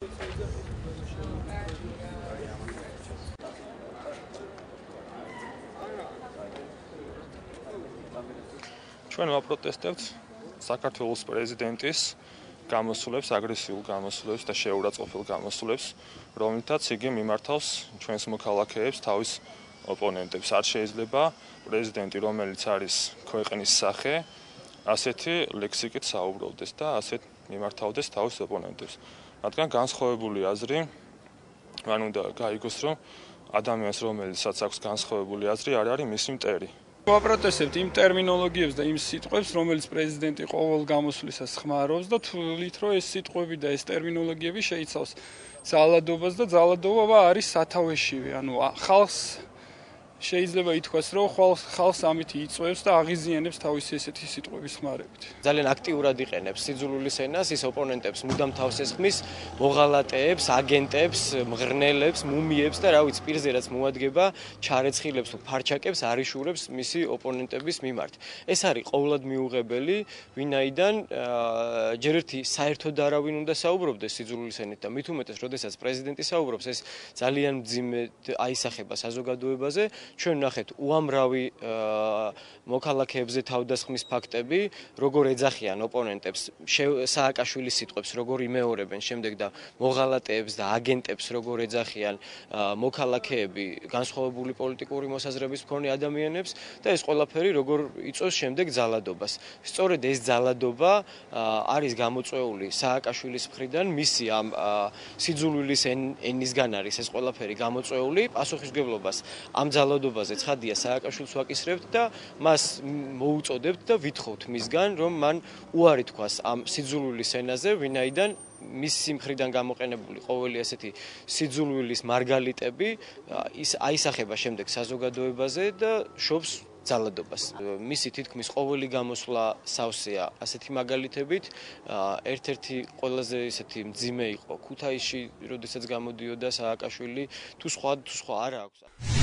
ჩვენ ვაპროტესტებთ საქართველოს პრეზიდენტის გამოსვლებს, აგრესიულ გამოსვლებს და შეურაცხყოფილ გამოსვლებს, რომლითაც იგი მიმართავს ჩვენს მოქალაქეებს, თავის ოპონენტებს. არ შეიძლება პრეზიდენტი, რომელიც არის ქვეყნის სახე, ასეთი ლექსიკით საუბრობდეს და ასეთ მიმართავდეს თავის ოპონენტებს. რადგან განსხვავებული აზრი, მან უნდა გაიგოს, რომ ადამიანს, რომელსაც აქვს განსხვავებული აზრი, არ არის მისი მტერი. ვაპროტესტებთ იმ ტერმინოლოგიებს და იმ სიტყვებს, რომელიც პრეზიდენტი ყოველ გამოსვლისას ხმარობს და თვლით, რომ ეს სიტყვები და ეს ტერმინოლოგიები შეიცავს ძალადობას და ძალადობა არის სათავეშივე. ანუ ხალხს შეიძლება ითქვას, რომ ხალხს ამით იწვევს და აღიზიანებს თავისი ესეთი სიტყვების ხმარებით. ძალიან აქტიურად იყენებს სიძულვილის ენას, ის ოპონენტებს მუდამ თავს ესხმის, მოღალატეებს, აგენტებს, მღრნელებს, მუმიებს და რა ვიცი, პირზე რაც მოადგება, ჩარეცხილებს თუ ფარჩაკებს არიშურებს მისი ოპონენტების მიმართ. ეს არის ყოვლად მიუღებელი, ვინაიდან ჯერ ერთი საერთოდ არავინ უნდა საუბრობდეს სიძულვილის ენით და მით უმეტეს, როდესაც პრეზიდენტი საუბრობს, ეს ძალიან მძიმედ აისახება საზოგადოებაზე. ჩვენ ნახეთ უამრავი მოქალაქეებზე თავდასხმის ფაქტები, როგორ ეძახიან ოპონენტებს, სააკაშვილის სიტყვებს, როგორ იმეორებენ შემდეგ და მოღალატეებს და აგენტებს, როგორ ეძახიან მოქალაქეები, განსხვავებული პოლიტიკური მოსაზრების მქონე ადამიანებს და ეს ყველაფერი როგორ იწვევს შემდეგ ძალადობას. სწორედ ეს ძალადობა არის გამოწვეული სააკაშვილის მხრიდან, მისი ამ სიძულვილის ენისგან არის ეს ყველაფერი გამოწვეული, პასუხისმგებლობას ამ ძალადობაზე ცხადია სააკაშვილს ვაკისრებთ და მას მოუწოდებთ და ვითხოვთ მისგან, რომ მან უარი თქვას ამ სიძულვილის ენაზე, ვინაიდან მისი მხრიდან გამოყენებული ყოველი ასეთი სიძულვილის მარგალიტები ის აისახება შემდეგ საზოგადოებაზე და შობს ძალადობას. მისი თითქმის ყოველი გამოსვლა სავსეა ასეთი მაგალითებით. ერთ-ერთი ყველაზე ისეთი მძიმე იყო ქუთაისში, როდესაც გამოდიოდა სააკაშვილი, თუ სხვა არა აქვს.